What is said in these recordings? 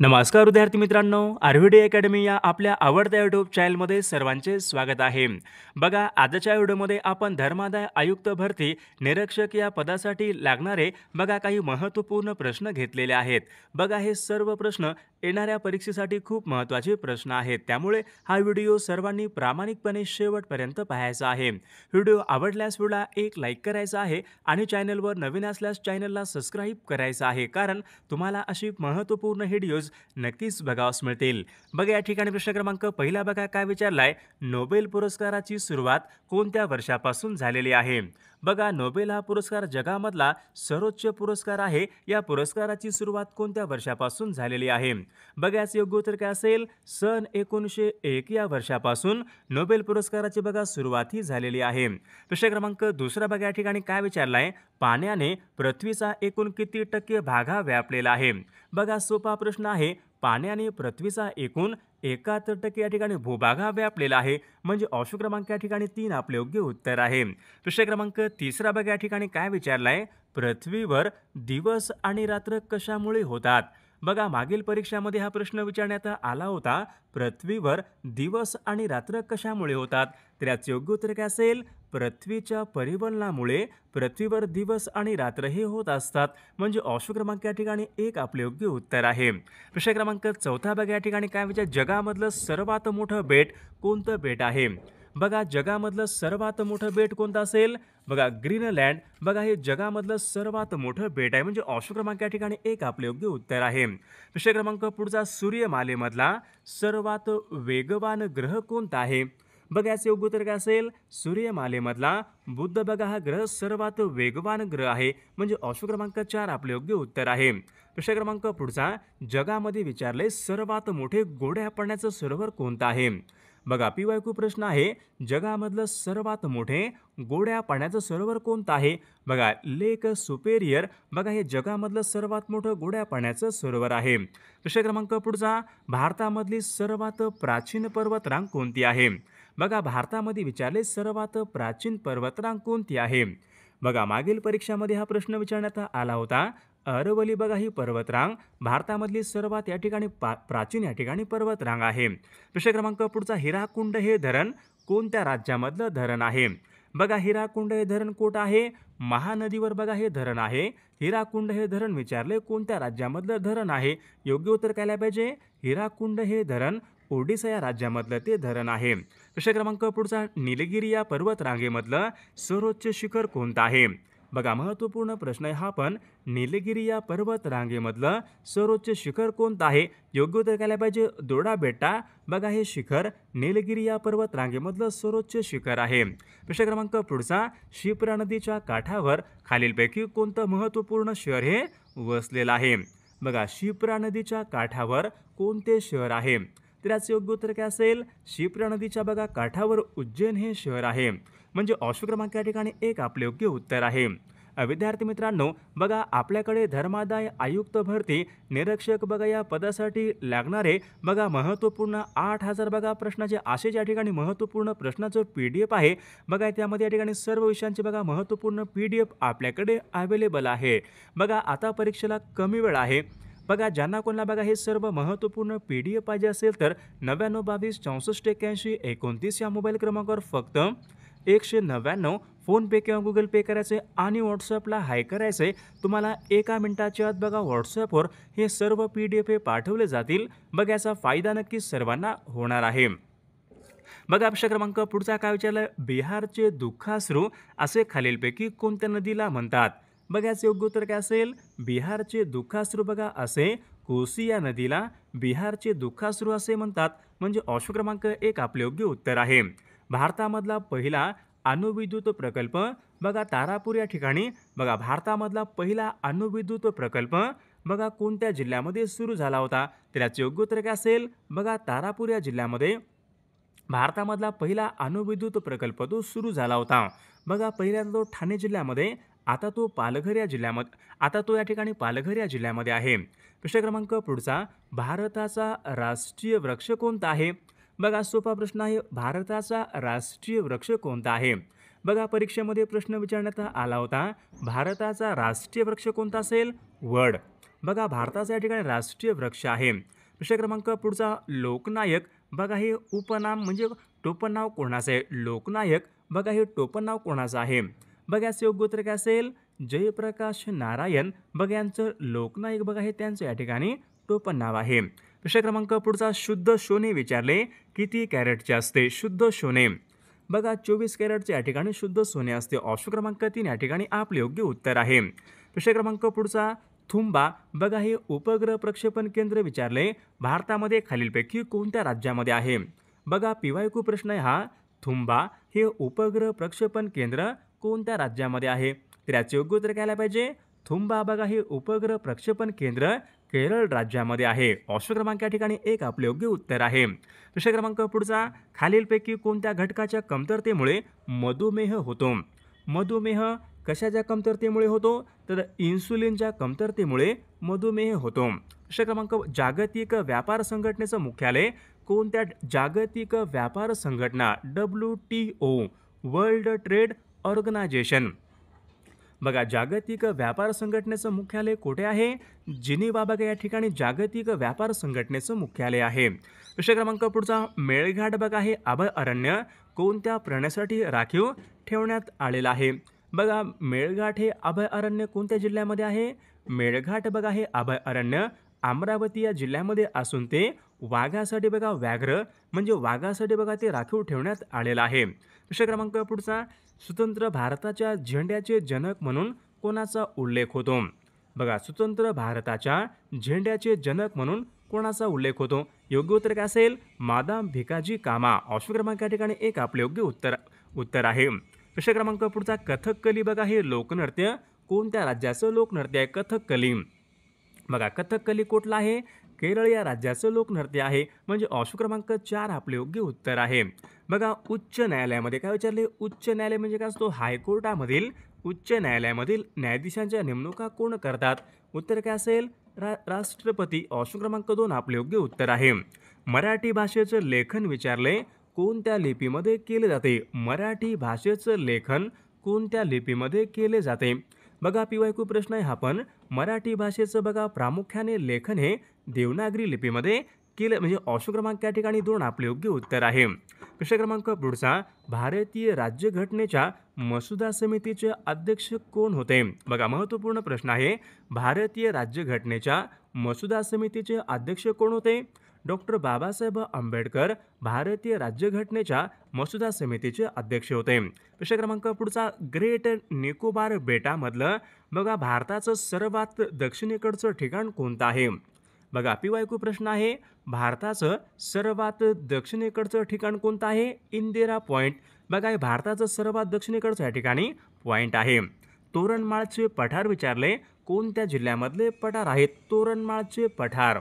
नमस्कार विद्यार्थी मित्रांनो, आरव्हीडी अकॅडमी या आपल्या आवडत्या यूट्यूब चॅनलमध्ये सर्वांचे स्वागत आहे. बघा, आजच्या व्हिडिओमध्ये आपण धर्मादाय आयुक्त भरती निरीक्षक या पदासाठी लागणारे काही महत्त्वपूर्ण प्रश्न घेतलेले आहेत. बघा, हे सर्व प्रश्न येणाऱ्या परीक्षेसाठी खूप महत्त्वाचे प्रश्न आहेत. त्यामुळे हा व्हिडिओ सर्वांनी प्रामाणिकपणे शेवटपर्यंत पाहायचा आहे. व्हिडिओ आवडल्यास व्हिडिओला एक लाईक करायचा आहे आणि चॅनलवर नवीन असल्यास चॅनलला सबस्क्राईब करायचं आहे, कारण तुम्हाला अशी महत्त्वपूर्ण व्हिडिओज नक्कीच बघावयास मिळतील. बघा, या ठिकाणी प्रश्न क्रमांक पहिला बघा काय विचारलाय, नोबेल पुरस्काराची सुरुवात कोणत्या वर्षापासून झालेली आहे? बघा, नोबेल हा पुरस्कार जगामधला सर्वोच्च पुरस्कार आहे. या पुरस्काराची सुरुवात कोणत्या वर्षापासून झालेली आहे? बघा, याचे योग्य उत्तर काय असेल? सन 1901 या वर्षापासून नोबेल पुरस्काराची सुरुवात ही झालेली आहे. प्रश्न क्रमांक दुसरा बघा, या ठिकाणी काय विचारलाय, पाण्याने पृथ्वीचा एकूण किती टक्के भाग हा व्यापलेला आहे? बघा, सोपा प्रश्न आहे. पाण्याने पृथ्वीचा एकूण 71% या ठिकाणी भूभाग हा व्यापलेला आहे. म्हणजे ऑप्शन क्रमांक या ठिकाणी 3 आपले योग्य उत्तर आहे. प्रश्न क्रमांक तिसरा बघा, या ठिकाणी काय विचारलाय, पृथ्वीवर दिवस आणि रात्र कशामुळे होतात? बघा, मागील परीक्षामध्ये हा प्रश्न विचारण्यात आला होता, पृथ्वीवर दिवस आणि रात्र कशामुळे होतात? तर याचे योग्य उत्तर काय असेल? पृथ्वीच्या परिवलनामुळे पृथ्वीवर दिवस आणि रात्र हे होत असतात. म्हणजे ऑप्शन क्रमांक या ठिकाणी 1 आपले योग्य उत्तर आहे. प्रश्न क्रमांक चौथा बघा, या ठिकाणी काय विचार, जगामधलं सर्वात मोठं बेट कोणतं बेट आहे? बघा, जगामधलं सर्वात मोठं बेट कोणतं असेल? बघा, ग्रीनलँड. बघा, हे जगामधलं सर्वात मोठं बेट आहे. म्हणजे ऑप्शन क्रमांक या ठिकाणी 1 आपले योग्य उत्तर आहे. प्रश्न क्रमांक पुढचा, सूर्यमालेमधला सर्वात वेगवान ग्रह कोणता आहे? बघा, याचे योग्य उत्तर काय असेल? सूर्यमालेमधला बुध बघा हा ग्रह सर्वात वेगवान ग्रह आहे. म्हणजे ऑप्शन क्रमांक 4 आपले योग्य उत्तर आहे. प्रश्न क्रमांक पुढचा, जगामध्ये विचारले सर्वात मोठे गोड्या पाण्याचं सरोवर कोणतं आहे? बघा, PYQ प्रश्न आहे, जगामधलं सर्वात मोठे गोड्या पाण्याचं सरोवर कोणतं आहे? बघा, लेक सुपेरियर बघा हे जगामधलं सर्वात मोठं गोड्या पाण्याचं सरोवर आहे. प्रश्न क्रमांक पुढचा, भारतामधली सर्वात प्राचीन पर्वतरांग कोणती आहे? बघा, भारतामध्ये विचारले सर्वात प्राचीन पर्वतरांग कोणती आहे? बघा, मागील परीक्षामध्ये हा प्रश्न विचारण्यात आला होता. अरवली बघा ही पर्वतरांग भारतामधली सर्वात या ठिकाणी प्राचीन या ठिकाणी पर्वतरांग आहे. प्रश्न क्रमांक पुढचा, हिराकुंड हे धरण कोणत्या राज्यामधलं धरण आहे? बघा, हिराकुंड हे धरण कोठं आहे? महानदीवर बघा हे धरण आहे. हिराकुंड हे धरण विचारले कोणत्या राज्यामधलं धरण आहे? योग्य उत्तर काय पाहिजे? हिराकुंड हे धरण ओडिसा या राज्यामधलं ते धरण आहे. प्रश्न क्रमांक पुढचा, निलगिरी या पर्वतरांगेमधलं सर्वोच्च शिखर कोणतं आहे? बघा, महत्त्वपूर्ण प्रश्न आहे हा, पण निलगिरी या पर्वतरांगेमधलं सर्वोच्च शिखर कोणतं आहे? योग्य उत्तर काय पाहिजे? दोडा बेट्टा बघा हे शिखर निलगिरी या पर्वतरांगेमधलं सर्वोच्च शिखर आहे. प्रश्न क्रमांक पुढचा, शिप्रा नदीच्या काठावर खालीलपैकी कोणतं महत्त्वपूर्ण शहर हे वसलेलं आहे? बघा, शिप्रा नदीच्या काठावर कोणते शहर आहे? तर याचे योग्य उत्तर काय असेल? शिप्रा नदीच्या बघा काठावर उज्जैन हे शहर आहे. म्हणजे ऑप्शन क्रमांक या ठिकाणी 1 आपले योग्य उत्तर आहे. विद्यार्थी मित्रांनो, बघा, आपल्याकडे धर्मादाय आयुक्त भरती निरीक्षक बघा या पदासाठी लागणारे महत्त्वपूर्ण 8000 बघा प्रश्नाचे असे या ठिकाणी महत्त्वपूर्ण प्रश्नाचं PDF आहे. बघा, त्यामध्ये या ठिकाणी सर्व विषयांचे महत्त्वपूर्ण PDF आपल्याकडे अवेलेबल आहे. बघा, आता परीक्षेला कमी वेळ आहे. बघा, ज्यांना कोणाला हे सर्व महत्त्वपूर्ण PDF पाहिजे असेल तर 99 22 64 81 29 या मोबाईल क्रमांकावर फक्त 199 फोनपे किंवा गुगल पे करायचे आणि व्हॉट्सअपला हाय करायचे. तुम्हाला 1 मिनिटाच्या आत बघा व्हॉट्सअपवर हे सर्व PDF पाठवले जातील. बघा, याचा फायदा नक्कीच सर्वांना होणार आहे. बघा, प्रश्न क्रमांक पुढचा काय विचारलाय, बिहारचे दुःखाश्रू असे खालीलपैकी कोणत्या नदीला म्हणतात? बघा, याचे योग्य उत्तर काय असेल? बिहारचे दुःखाश्रू बघा असे कोसी या नदीला बिहारचे दुःखाश्रू असे म्हणतात. म्हणजे ऑप्शन क्रमांक 1 आपले योग्य उत्तर आहे. भारतामधला पहिला अणुविद्युत प्रकल्प बघा तारापूर या ठिकाणी बघा भारतामधला पहिला अणुविद्युत प्रकल्प बघा कोणत्या जिल्ह्यामध्ये सुरू झाला होता? तर याचे योग्य उत्तर काय असेल? बघा, तारापूर या जिल्ह्यामध्ये भारतामधला पहिला अणुविद्युत प्रकल्प तो सुरू झाला होता. बघा, पहिल्यांदा तो ठाणे जिल्ह्यामध्ये, आता तो पालघर या जिल्ह्यामध्ये आहे. प्रश्न क्रमांक पुढचा, भारताचा राष्ट्रीय वृक्ष कोणता आहे? बघा, सोपा प्रश्न आहे. भारताचा राष्ट्रीय वृक्ष कोणता आहे? बघा, परीक्षेमध्ये प्रश्न विचारण्यात आला होता, भारताचा राष्ट्रीय वृक्ष कोणता असेल? वड. बघा भारताचा या ठिकाणी राष्ट्रीय वृक्ष आहे. प्रश्न क्रमांक पुढचा लोकनायक, बघा हे उपनाम म्हणजे टोपणनाव कोणाचं आहे? लोकनायक, बघा हे टोपणनाव कोणाचं आहे? बघा याचं योग्य उत्तर काय असेल? जयप्रकाश नारायण, बघा यांचं लोकनायक बघा हे त्यांचं या ठिकाणी टोपणनाव आहे. प्रश्न क्रमांक पुढचा शुद्ध सोने विचारले किती कॅरेटचे असते? शुद्ध सोने, बघा 24 कॅरेटचे या ठिकाणी शुद्ध सोने असते. ऑप्शन क्रमांक 3 या ठिकाणी आपले योग्य उत्तर आहे. प्रश्न क्रमांक पुढचा थुंबा, बघा हे उपग्रह प्रक्षेपण केंद्र विचारले भारतामध्ये खालीलपैकी कोणत्या राज्यामध्ये आहे? बघा PYQ प्रश्न आहे हा. थुंबा हे उपग्रह प्रक्षेपण केंद्र कोणत्या राज्यामध्ये आहे? तर याचे योग्य उत्तर काय पाहिजे? थुंबा बघा हे उपग्रह प्रक्षेपण केंद्र केरळ राज्यामध्ये आहे. ऑप्शन क्रमांक या ठिकाणी 1 आपले योग्य उत्तर आहे. प्रश्न क्रमांक पुढचा खालीलपैकी कोणत्या घटकाच्या कमतरतेमुळे मधुमेह होतो? मधुमेह कशाच्या कमतरतेमुळे होतो? तर इन्सुलिनच्या कमतरतेमुळे मधुमेह होतो. प्रश्न क्रमांक जागतिक व्यापार संघटनेचं मुख्यालय कोणत्या? जागतिक व्यापार संघटना WTO, वर्ल्ड ट्रेड ऑर्गनायझेशन, बघा जागतिक व्यापार संघटनेचं मुख्यालय कुठे आहे? जिनिव्हा, बघा या ठिकाणी जागतिक व्यापार संघटनेचं मुख्यालय आहे. प्रश्न क्रमांक पुढचा मेळघाट, बघा हे अभयारण्य कोणत्या प्राण्यासाठी राखीव ठेवण्यात आलेलं आहे? बघा मेळघाट हे अभयारण्य कोणत्या जिल्ह्यामध्ये आहे? मेळघाट बघा हे अभयारण्य अमरावती या जिल्ह्यामध्ये असून ते वाघासाठी, बघा व्याघ्र म्हणजे वाघासाठी बघा ते राखीव ठेवण्यात आलेलं आहे. प्रश्न क्रमांक पुढचा स्वतंत्र भारताच्या झेंड्याचे जनक म्हणून कोणाचा उल्लेख होतो? बघा स्वतंत्र भारताच्या झेंड्याचे जनक म्हणून कोणाचा उल्लेख होतो? योग्य उत्तर काय असेल? मादाम भिकाजी कामा. ऑप्शन क्रमांक या ठिकाणी 1 आपले योग्य उत्तर आहे. प्रश्न क्रमांक पुढचा कथकली, बघा हे लोकनृत्य कोणत्या राज्याचं लोकनृत्य आहे? कथकली, बघा कथकली कुठलं आहे? केरळ या राज्याचं लोकनृत्य आहे. म्हणजे ऑप्शन क्रमांक 4 आपले योग्य उत्तर आहे. बघा उच्च न्यायालयामध्ये काय विचारले? उच्च न्यायालय म्हणजे काय असतो? हायकोर्टामधील उच्च न्यायालयामधील न्यायाधीशांच्या नेमणुका कोण करतात? उत्तर काय असेल? राष्ट्रपती. ऑप्शन क्रमांक 2 आपले योग्य उत्तर आहे. मराठी भाषेचं लेखन विचारले कोणत्या लिपीमध्ये केले जाते? मराठी भाषेचं लेखन कोणत्या लिपीमध्ये केले जाते? बघा PYQ प्रश्न आहे हा पण. मराठी भाषेचं बघा प्रामुख्याने लेखन हे देवनागरी लिपीमध्ये केलं म्हणजे ऑप्शन क्रमांक या ठिकाणी 2 आपले योग्य उत्तर आहे. प्रश्न क्रमांक पुढचा भारतीय राज्यघटनेच्या मसुदा समितीचे अध्यक्ष कोण होते? बघा महत्त्वपूर्ण प्रश्न आहे. भारतीय राज्यघटनेच्या मसुदा समितीचे अध्यक्ष कोण होते? डॉक्टर बाबासाहेब आंबेडकर भारतीय राज्यघटनेच्या मसुदा समितीचे अध्यक्ष होते. प्रश्न क्रमांक पुढचा ग्रेट निकोबार बेटामधलं बघा भारताचं सर्वात दक्षिणेकडचं ठिकाण कोणतं आहे? बघा PYQ प्रश्न आहे. भारताचं सर्वात दक्षिणेकडचं ठिकाण कोणतं आहे? इंदिरा पॉईंट, बघा हे भारताचं सर्वात दक्षिणेकडचं या ठिकाणी पॉईंट आहे. तोरणमाळचे पठार विचारले कोणत्या जिल्ह्यामधले पठार आहेत? तोरणमाळचे पठार,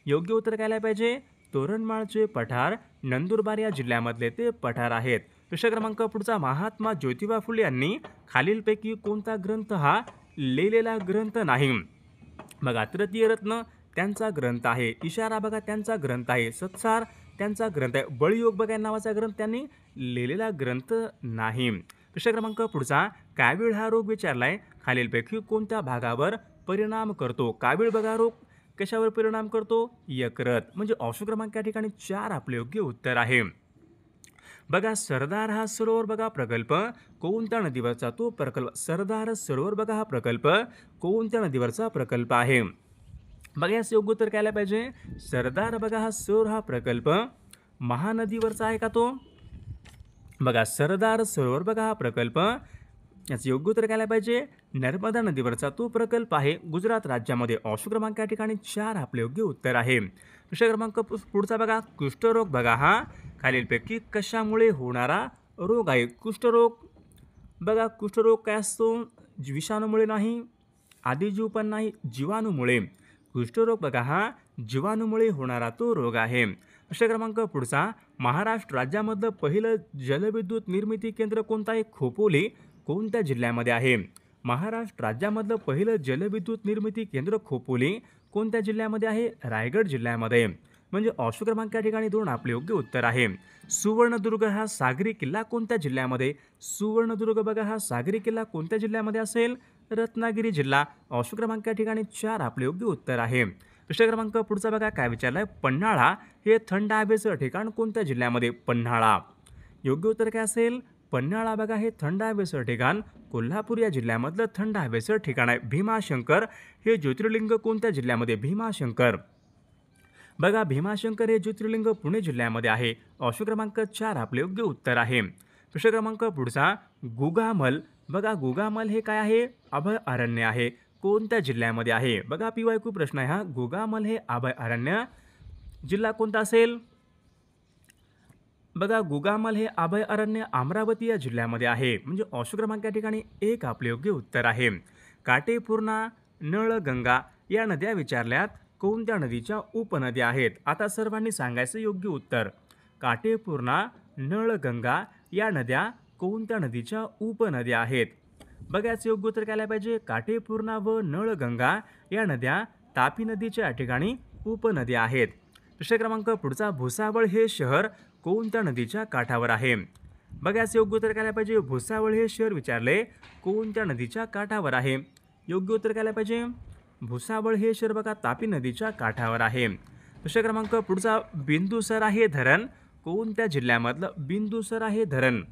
योग्य उत्तर काय पाहिजे? तोरणमाळचे पठार नंदुरबार या जिल्ह्यामधले ते पठार आहेत. प्रश्न क्रमांक पुढचा महात्मा ज्योतिबा फुले यांनी खालीलपैकी कोणता ग्रंथ हा लिहिलेला ग्रंथ नाही? बघा तृतीय रत्न त्यांचा ग्रंथ आहे. इशारा बघा त्यांचा ग्रंथ आहे. सत्सार त्यांचा ग्रंथ आहे. बळीयोग बघा नावाचा ग्रंथ त्यांनी लिहिलेला ग्रंथ नाही. प्रश्न क्रमांक पुढचा कावीळ हा रोग विचारलाय खालीलपैकी कोणत्या भागावर परिणाम करतो? कावीळ बघा रोग कशावर परिणाम करतो? यकृत. म्हणजे ऑप्शन क्रमांक या ठिकाणी 4 आपले योग्य उत्तर आहे. बघा सरदार हा सरोवर बघा प्रकल्प कोणत्या नदीवरचा तो प्रकल्प? सरदार सरोवर बघा हा प्रकल्प कोणत्या नदीवरचा प्रकल्प आहे? बघा याचं योग्य उत्तर काय पाहिजे? सरदार बघा हा सरोवर हा प्रकल्प महानदीवरचा आहे का तो? बघा सरदार सरोवर बघा हा प्रकल्प याचं योग्य उत्तर काय पाहिजे? नर्मदा नदीवरचा तो प्रकल्प आहे गुजरात राज्यामध्ये. ऑप्शन क्रमांक या ठिकाणी 4 आपले योग्य उत्तर आहे. प्रश्न क्रमांक पुढचा बघा कुष्ठरोग बघा हा खालीलपैकी कशामुळे होणारा रोग आहे? कुष्ठरोग, बघा कुष्ठरोग काय असतो? विषाणूमुळे नाही, आदिजीव पण नाही, जीवाणूमुळे. कुष्ठरोग बघा हा जीवाणूमुळे होणारा तो रोग आहे. प्रश्न क्रमांक पुढचा महाराष्ट्र राज्यामधलं पहिलं जलविद्युत निर्मिती केंद्र कोणतं आहे? खोपोली कोणत्या जिल्ह्यामध्ये आहे? महाराष्ट्र राज्यामधलं पहिलं जलविद्युत निर्मिती केंद्र खोपोली कोणत्या जिल्ह्यामध्ये आहे? रायगड जिल्ह्यामध्ये. म्हणजे ऑप्शन क्रमांक या ठिकाणी 2 आपले योग्य उत्तर आहे. सुवर्णदुर्ग हा सागरी किल्ला कोणत्या जिल्ह्यामध्ये? सुवर्णदुर्ग बघा हा सागरी किल्ला कोणत्या जिल्ह्यामध्ये असेल? रत्नागिरी जिल्हा. ऑप्शन क्रमांक या ठिकाणी 4 आपले योग्य उत्तर आहे. प्रश्न क्रमांक पुढचा बघा काय विचारलाय. पन्हाळा हे थंड हवेचं ठिकाण कोणत्या जिल्ह्यामध्ये? पन्हाळा. योग्य उत्तर काय असेल? पन्हाळा बघा हे थंड हवेचं ठिकाण कोल्हापूर या जिल्ह्यामधलं थंड हवेचं ठिकाण आहे. भीमाशंकर हे ज्योतिर्लिंग कोणत्या जिल्ह्यामध्ये? भीमाशंकर. बघा भीमाशंकर हे ज्योतिर्लिंग पुणे जिल्ह्यामध्ये आहे. ऑप्शन क्रमांक 4 आपले योग्य उत्तर आहे. प्रश्न क्रमांक पुढचा. गुगामल. बघा गुगामल हे काय आहे? अभयारण्य आहे. कोणत्या जिल्ह्यामध्ये आहे? बघा PYQ प्रश्न आहे हा. गुगामल हे अभयारण्य जिल्हा कोणता असेल? बघा गुगामल हे अभयारण्य अमरावती या जिल्ह्यामध्ये आहे. म्हणजे ऑप्शन क्रमांक या ठिकाणी 1 आपले योग्य उत्तर आहे. काटेपूर्णा, नळगंगा या नद्या विचारल्यात कोणत्या नदीच्या उपनद्या आहेत? आता सर्वांनी सांगायचं योग्य उत्तर. काटेपूर्णा, नळगंगा या नद्या कोणत्या नदीच्या उपनद्या आहेत? बघायचं योग्य उत्तर काय पाहिजे. काटेपूर्णा व नळगंगा या नद्या तापी नदीच्या या ठिकाणी उपनद्या आहेत. प्रश्न क्रमांक पुढचा. भुसावळ हे शहर कोणत्या नदीच्या काठावर आहे? बघायचं योग्य उत्तर काय पाहिजे. भुसावळ हे शहर विचारले कोणत्या नदीच्या काठावर आहे? योग्य उत्तर काय पाहिजे. भुसावळ हे शहर बघा तापी नदीच्या काठावर आहे. प्रश्न क्रमांक पुढचा. बिंदुसरा हे धरण कोणत्या जिल्ह्यामधलं? बिंदुसरा हे धरण.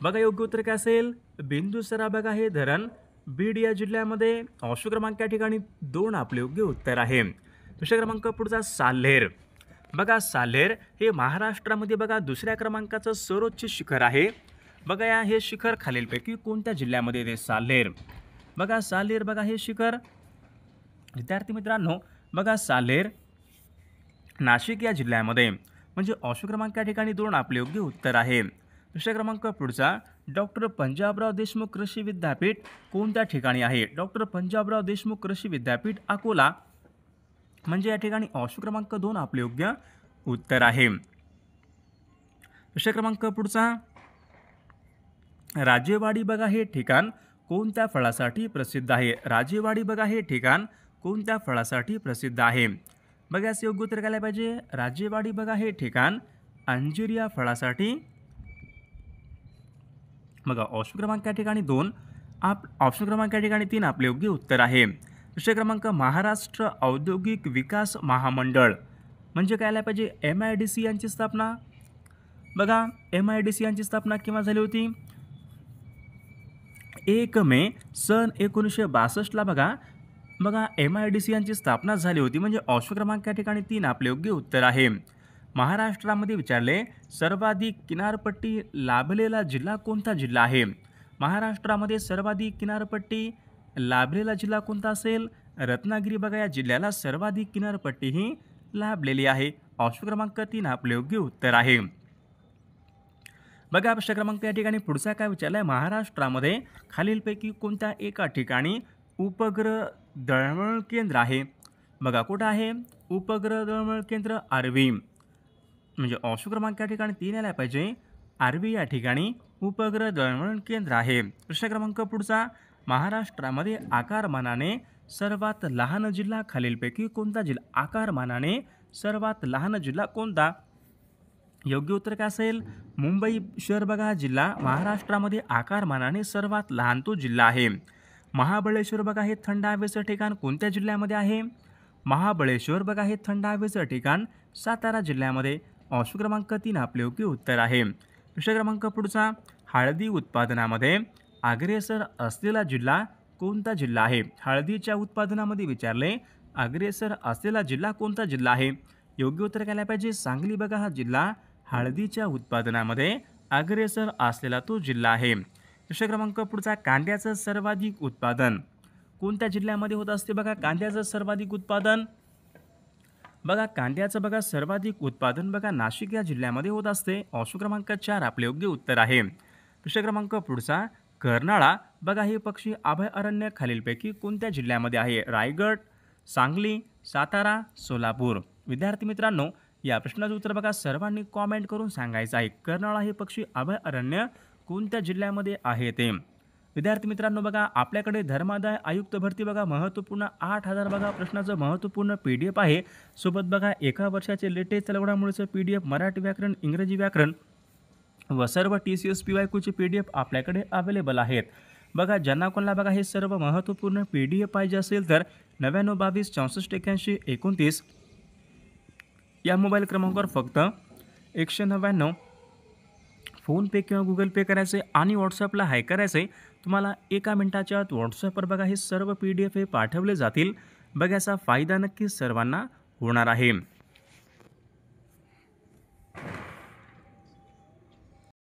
बघा योग्य उत्तर काय असेल. बिंदुसरा बघा हे धरण बीड या जिल्ह्यामध्ये. ऑप्शन क्रमांक या ठिकाणी 2 आपले योग्य उत्तर आहे. प्रश्न क्रमांक पुढचा. साल्हेर. बघा साल्हेर हे महाराष्ट्रामध्ये बघा दुसऱ्या क्रमांकाचं सर्वोच्च शिखर आहे. बघा हे शिखर खालीलपैकी कोणत्या जिल्ह्यामध्ये येते? साल्हेर. बघा साल्हेर बघा हे शिखर विद्यार्थी मित्रांनो बघा साल्हेर नाशिक या जिल्ह्यामध्ये. म्हणजे ऑप्शन क्रमांक या ठिकाणी 2 आपले योग्य उत्तर आहे. प्रश्न क्रमांक पुढचा. डॉक्टर पंजाबराव देशमुख कृषी विद्यापीठ कोणत्या ठिकाणी आहे? डॉक्टर पंजाबराव देशमुख कृषी विद्यापीठ अकोला. म्हणजे या ठिकाणी ऑप्शन क्रमांक 2 आपले योग्य उत्तर आहे. प्रश्न क्रमांक पुढचा. राजेवाडी बघा हे ठिकाण कोणत्या फळासाठी प्रसिद्ध आहे? राजेवाडी बघा हे ठिकाण कोणत्या फळासाठी प्रसिद्ध आहे? बघायचं योग्य उत्तर काय पाहिजे. राजेवाडी बघा हे ठिकाण अंजीर या फळासाठी. बघा ऑप्शन क्रमांक या ठिकाणी 2 ऑप्शन क्रमांक या ठिकाणी 3 आपले योग्य उत्तर आहे. प्रश्न क्रमांक. महाराष्ट्र औद्योगिक विकास महामंडळ म्हणजे काय पाहिजे. MIDC यांची स्थापना. बघा MIDC यांची स्थापना केव्हा झाली होती? 1 मे सन 1962 बघा MIDC यांची स्थापना झाली होती. म्हणजे ऑप्शन क्रमांक या ठिकाणी 3 आपले योग्य उत्तर आहे. महाराष्ट्रामध्ये विचारले सर्वाधिक किनारपट्टी लाभलेला जिल्हा कोणता जिल्हा आहे? महाराष्ट्रामध्ये सर्वाधिक किनारपट्टी लाभलेला जिल्हा कोणता असेल? रत्नागिरी बघा या जिल्ह्याला सर्वाधिक किनारपट्टी ही लाभलेली आहे. ऑप्शन क्रमांक 3 आपले योग्य उत्तर आहे. बघा प्रश्न क्रमांक या ठिकाणी पुढचा काय विचारलाय. महाराष्ट्रामध्ये खालीलपैकी कोणत्या एका ठिकाणी उपग्रह दळणवळण केंद्र आहे? बघा कुठं आहे उपग्रह दळणवळण केंद्र? आर्वी. म्हणजे ऑप्शन क्रमांक या ठिकाणी 3 यायला पाहिजे. आर्वी या ठिकाणी उपग्रह दळणवळण केंद्र आहे. प्रश्न क्रमांक पुढचा. महाराष्ट्रामध्ये आकारमानाने सर्वात लहान जिल्हा खालीलपैकी कोणता जिल्हा? आकारमानाने सर्वात लहान जिल्हा कोणता? योग्य उत्तर काय असेल. मुंबई शहर बघा हा जिल्हा महाराष्ट्रामध्ये आकारमानाने सर्वात लहान तो जिल्हा आहे. महाबळेश्वर बघा हे थंड हवेचं ठिकाण कोणत्या जिल्ह्यामध्ये आहे? महाबळेश्वर बघा हे थंड हवेचं ठिकाण सातारा जिल्ह्यामध्ये. ऑप्शन क्रमांक 3 आपले योग्य उत्तर आहे. प्रश्न क्रमांक पुढचा. हळदी उत्पादनामध्ये अग्रेसर असलेला जिल्हा कोणता जिल्हा आहे? हळदीच्या उत्पादनामध्ये विचारले अग्रेसर असलेला जिल्हा कोणता जिल्हा आहे? योग्य उत्तर काय पाहिजे. सांगली बघा हा जिल्हा हळदीच्या उत्पादनामध्ये अग्रेसर असलेला तो जिल्हा आहे. प्रश्न क्रमांक पुढचा. कांद्याचं सर्वाधिक उत्पादन कोणत्या जिल्ह्यामध्ये होत असते? बघा कांद्याचं सर्वाधिक उत्पादन बघा कांद्याचं बघा सर्वाधिक उत्पादन बघा नाशिक या जिल्ह्यामध्ये होत असते. ऑप्शन क्रमांक 4 आपले योग्य उत्तर आहे. प्रश्न क्रमांक पुढचा. कर्नाळा बघा हे पक्षी अभयारण्य खालीलपैकी कोणत्या जिल्ह्यामध्ये आहे? रायगड, सांगली, सातारा, सोलापूर. विद्यार्थी मित्रांनो या प्रश्नाचं उत्तर बघा सर्वांनी कॉमेंट करून सांगायचं आहे. कर्नाळा हे पक्षी अभयारण्य कोणत्या जिल्ह्यामध्ये आहे ते. विद्यार्थी मित्रांनो बघा आपल्याकडे धर्मादाय आयुक्त भरती बघा महत्त्वपूर्ण 8000 बघा प्रश्नाचं महत्त्वपूर्ण PDF आहे. सोबत बघा एका वर्षाचे लेटेस्ट घडामोडीचं PDF मराठी व्याकरण, इंग्रजी व्याकरण व सर्व TCS PYQचे PDF आपल्याकडे अवेलेबल आहेत. बघा ज्यांना कोणाला बघा हे सर्व महत्त्वपूर्ण PDF पाहिजे असेल तर 9922 64 81 29 या मोबाईल क्रमांकावर फक्त 199 फोनपे किंवा गुगल पे करायचे आणि व्हॉट्सअपला हाय करायचे. तुम्हाला एका मिनिटाच्या आत व्हॉट्सअपवर बघा हे सर्व PDF हे पाठवले जातील. बघा याचा फायदा नक्कीच सर्वांना होणार आहे.